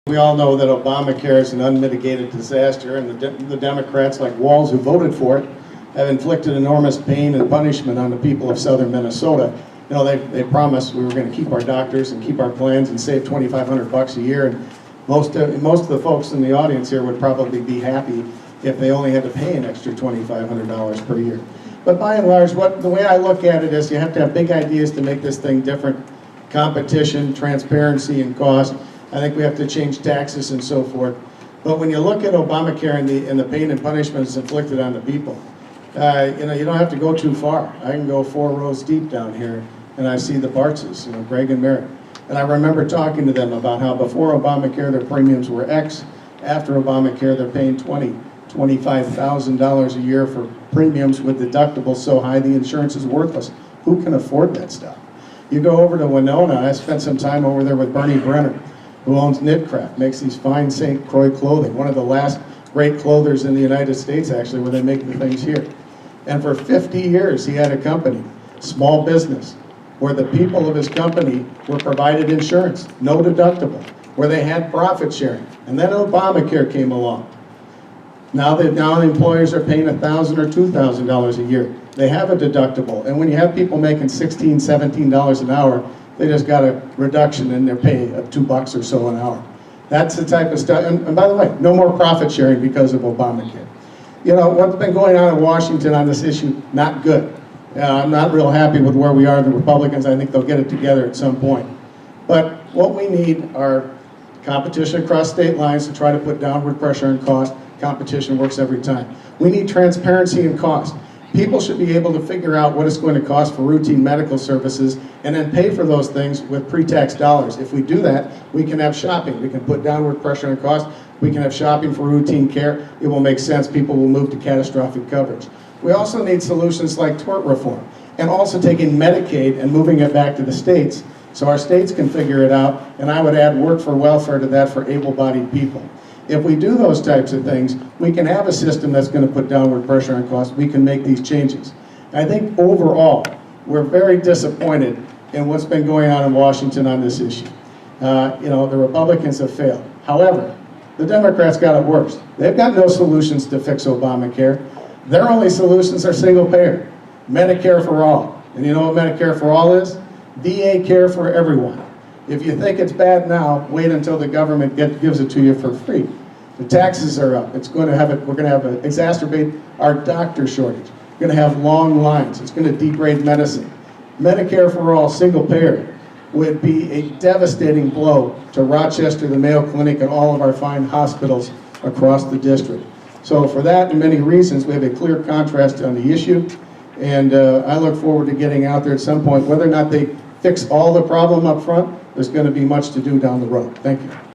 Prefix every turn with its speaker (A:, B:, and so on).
A: We all know that Obamacare is an unmitigated disaster, and the Democrats, like Walz, who voted for it, have inflicted enormous pain and punishment on the people of southern Minnesota. You know, they promised we were going to keep our doctors and keep our plans and save $2,500 a year, and most of the folks in the audience here would probably be happy if they only had to pay an extra $2,500 per year. But by and large, the way I look at it is you have to have big ideas to make this thing different. Competition, transparency, and cost. I think we have to change taxes and so forth. But when you look at Obamacare and the pain and punishment it's inflicted on the people, you know, you don't have to go too far. I can go 4 rows deep down here, and I see the Bartzes, you know, Greg and Merritt. And I remember talking to them about how before Obamacare their premiums were X, after Obamacare they're paying $25,000 a year for premiums with deductibles so high the insurance is worthless. Who can afford that stuff? You go over to Winona, I spent some time over there with Bernie Brenner, who owns Knitcraft, makes these fine St. Croix clothing, one of the last great clothers in the United States actually, where they make the things here. And for 50 years he had a company, small business, where the people of his company were provided insurance, no deductible, where they had profit sharing. And then Obamacare came along. Now the employers are paying $1,000 or $2,000 a year. They have a deductible, and when you have people making $16, $17 an hour, they just got a reduction in their pay of $2 or so an hour. That's the type of stuff, and by the way, no more profit sharing because of Obamacare. You know, what's been going on in Washington on this issue, not good. I'm not real happy with where we are, the Republicans. I think they'll get it together at some point. But what we need are competition across state lines to try to put downward pressure on cost. Competition works every time. We need transparency in cost. People should be able to figure out what it's going to cost for routine medical services and then pay for those things with pre-tax dollars. If we do that, we can have shopping. We can put downward pressure on cost. We can have shopping for routine care. It will make sense. People will move to catastrophic coverage. We also need solutions like tort reform and also taking Medicaid and moving it back to the states so our states can figure it out, and I would add work for welfare to that for able-bodied people. If we do those types of things, we can have a system that's going to put downward pressure on costs. We can make these changes. I think overall, we're very disappointed in what's been going on in Washington on this issue. You know, the Republicans have failed. However, the Democrats got it worse. They've got no solutions to fix Obamacare. Their only solutions are single payer, Medicare for all. And you know what Medicare for all is? VA care for everyone. If you think it's bad now, wait until the government gives it to you for free. The taxes are up. We're going to exacerbate our doctor shortage. We're going to have long lines. It's going to degrade medicine. Medicare for all, single payer, would be a devastating blow to Rochester, the Mayo Clinic, and all of our fine hospitals across the district. So for that and many reasons, we have a clear contrast on the issue, and I look forward to getting out there at some point. Whether or not they fix all the problem up front, there's going to be much to do down the road. Thank you.